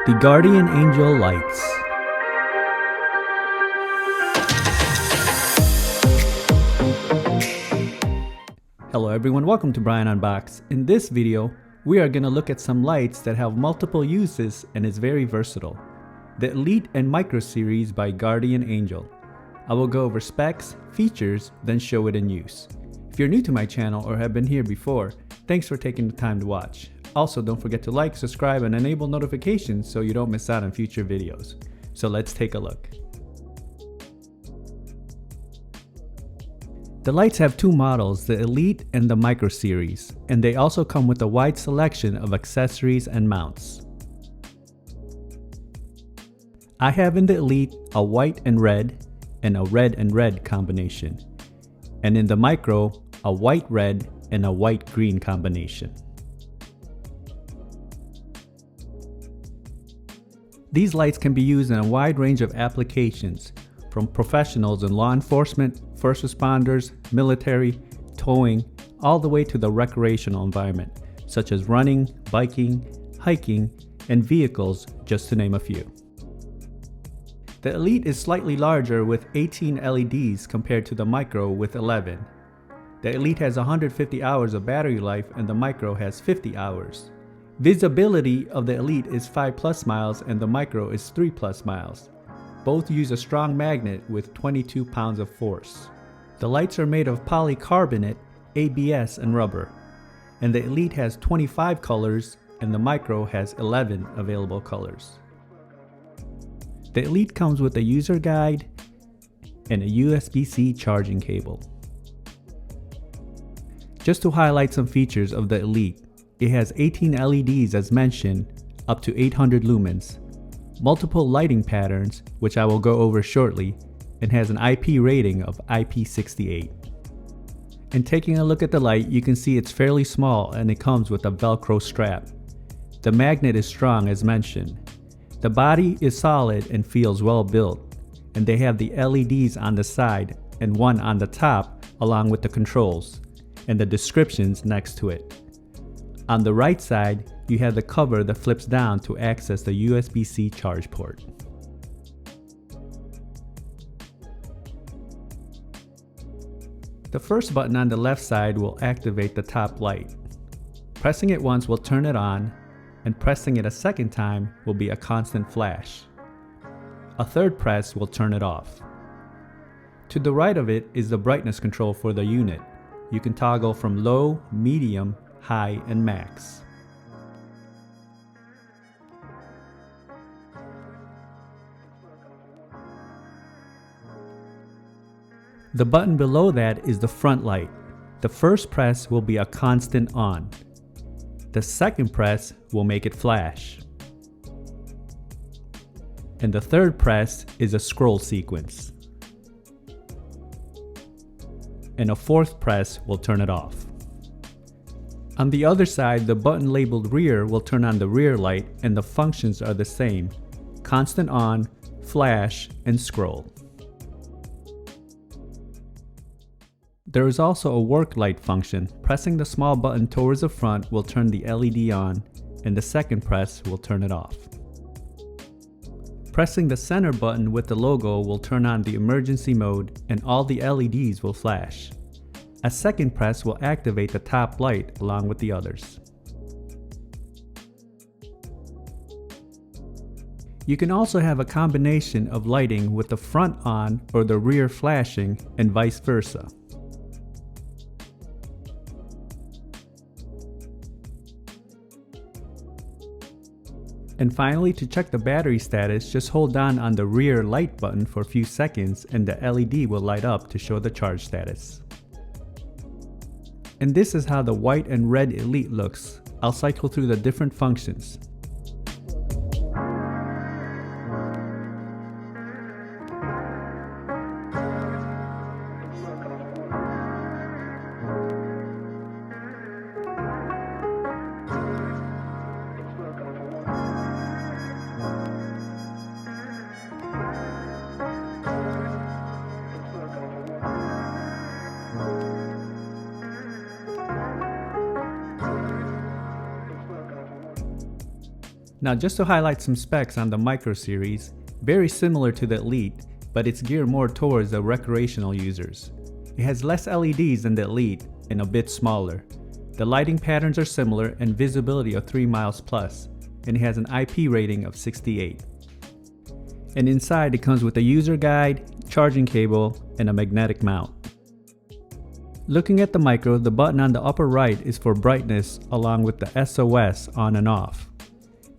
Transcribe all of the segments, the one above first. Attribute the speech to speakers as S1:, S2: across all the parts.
S1: The Guardian Angel Lights. Hello everyone, welcome to Brian Unboxed. In this video, we are going to look at some lights that have multiple uses and is very versatile. The Elite and Micro series by Guardian Angel. I will go over specs, features, then show it in use. If you're new to my channel or have been here before, thanks for taking the time to watch. Also, don't forget to like, subscribe, and enable notifications so you don't miss out on future videos. So let's take a look. The lights have two models, the Elite and the Micro series, and they also come with a wide selection of accessories and mounts. I have in the Elite a white and red and a red and red combination, and in the Micro a white red and a white green combination. These lights can be used in a wide range of applications, from professionals in law enforcement, first responders, military, towing, all the way to the recreational environment, such as running, biking, hiking, and vehicles, just to name a few. The Elite is slightly larger with 18 LEDs compared to the Micro with 11. The Elite has 150 hours of battery life and the Micro has 50 hours. Visibility of the Elite is 5+ miles and the Micro is 3+ miles. Both use a strong magnet with 22 pounds of force. The lights are made of polycarbonate, ABS, and rubber. And the Elite has 25 colors and the Micro has 11 available colors. The Elite comes with a user guide and a USB-C charging cable. Just to highlight some features of the Elite, it has 18 LEDs as mentioned, up to 800 lumens. Multiple lighting patterns, which I will go over shortly, and has an IP rating of IP68. And taking a look at the light, you can see it's fairly small and it comes with a Velcro strap. The magnet is strong as mentioned. The body is solid and feels well built, and they have the LEDs on the side and one on the top along with the controls, and the descriptions next to it. On the right side, you have the cover that flips down to access the USB-C charge port. The first button on the left side will activate the top light. Pressing it once will turn it on, and pressing it a second time will be a constant flash. A third press will turn it off. To the right of it is the brightness control for the unit. You can toggle from low, medium, high, and max. The button below that is the front light. The first press will be a constant on. The second press will make it flash. And the third press is a scroll sequence. And a fourth press will turn it off. On the other side, the button labeled rear will turn on the rear light, and the functions are the same: constant on, flash, and scroll. There is also a work light function. Pressing the small button towards the front will turn the LED on, and the second press will turn it off. Pressing the center button with the logo will turn on the emergency mode, and all the LEDs will flash. A second press will activate the top light along with the others. You can also have a combination of lighting with the front on or the rear flashing, and vice versa. And finally, to check the battery status, just hold down on the rear light button for a few seconds and the LED will light up to show the charge status. And this is how the white and red Elite looks. I'll cycle through the different functions. Now just to highlight some specs on the Micro series, very similar to the Elite, but it's geared more towards the recreational users. It has less LEDs than the Elite and a bit smaller. The lighting patterns are similar and visibility of 3 miles plus, and it has an IP rating of 68. And inside it comes with a user guide, charging cable, and a magnetic mount. Looking at the Micro, the button on the upper right is for brightness along with the SOS on and off.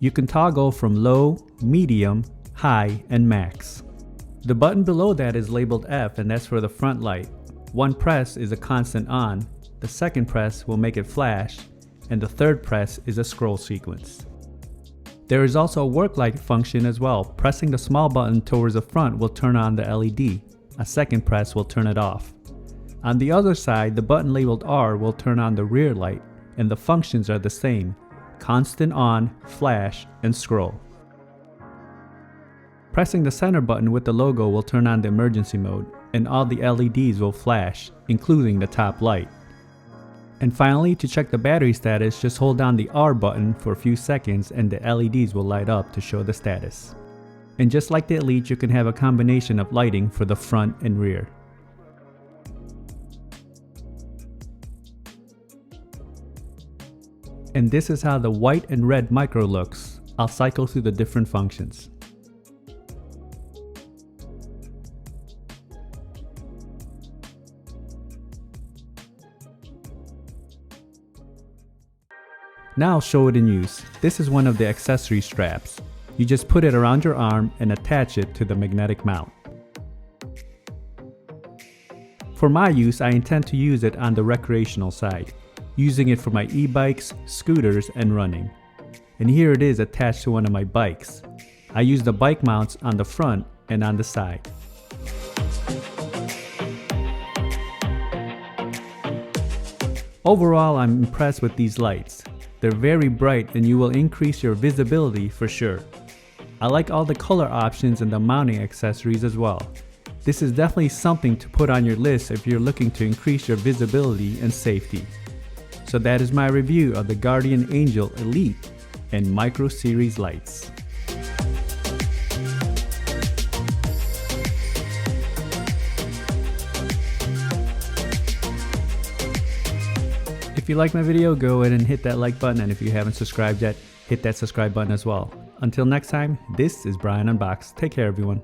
S1: You can toggle from low, medium, high, and max. The button below that is labeled F, and that's for the front light. One press is a constant on, the second press will make it flash, and the third press is a scroll sequence. There is also a work light function as well. Pressing the small button towards the front will turn on the LED. A second press will turn it off. On the other side, the button labeled R will turn on the rear light, and the functions are the same: constant on, flash, and scroll. Pressing the center button with the logo will turn on the emergency mode, and all the LEDs will flash, including the top light. And finally, to check the battery status, just hold down the R button for a few seconds and the LEDs will light up to show the status. And just like the Elite, you can have a combination of lighting for the front and rear. And this is how the white and red Micro looks. I'll cycle through the different functions. Now I'll show it in use. This is one of the accessory straps. You just put it around your arm and attach it to the magnetic mount. For my use, I intend to use it on the recreational side, using it for my e-bikes, scooters, and running. And here it is attached to one of my bikes. I use the bike mounts on the front and on the side. Overall, I'm impressed with these lights. They're very bright and you will increase your visibility for sure. I like all the color options and the mounting accessories as well. This is definitely something to put on your list if you're looking to increase your visibility and safety. So that is my review of the Guardian Angel Elite and Micro Series lights. If you like my video, go ahead and hit that like button, and if you haven't subscribed yet, hit that subscribe button as well. Until next time, this is Brian Unboxed. Take care, everyone.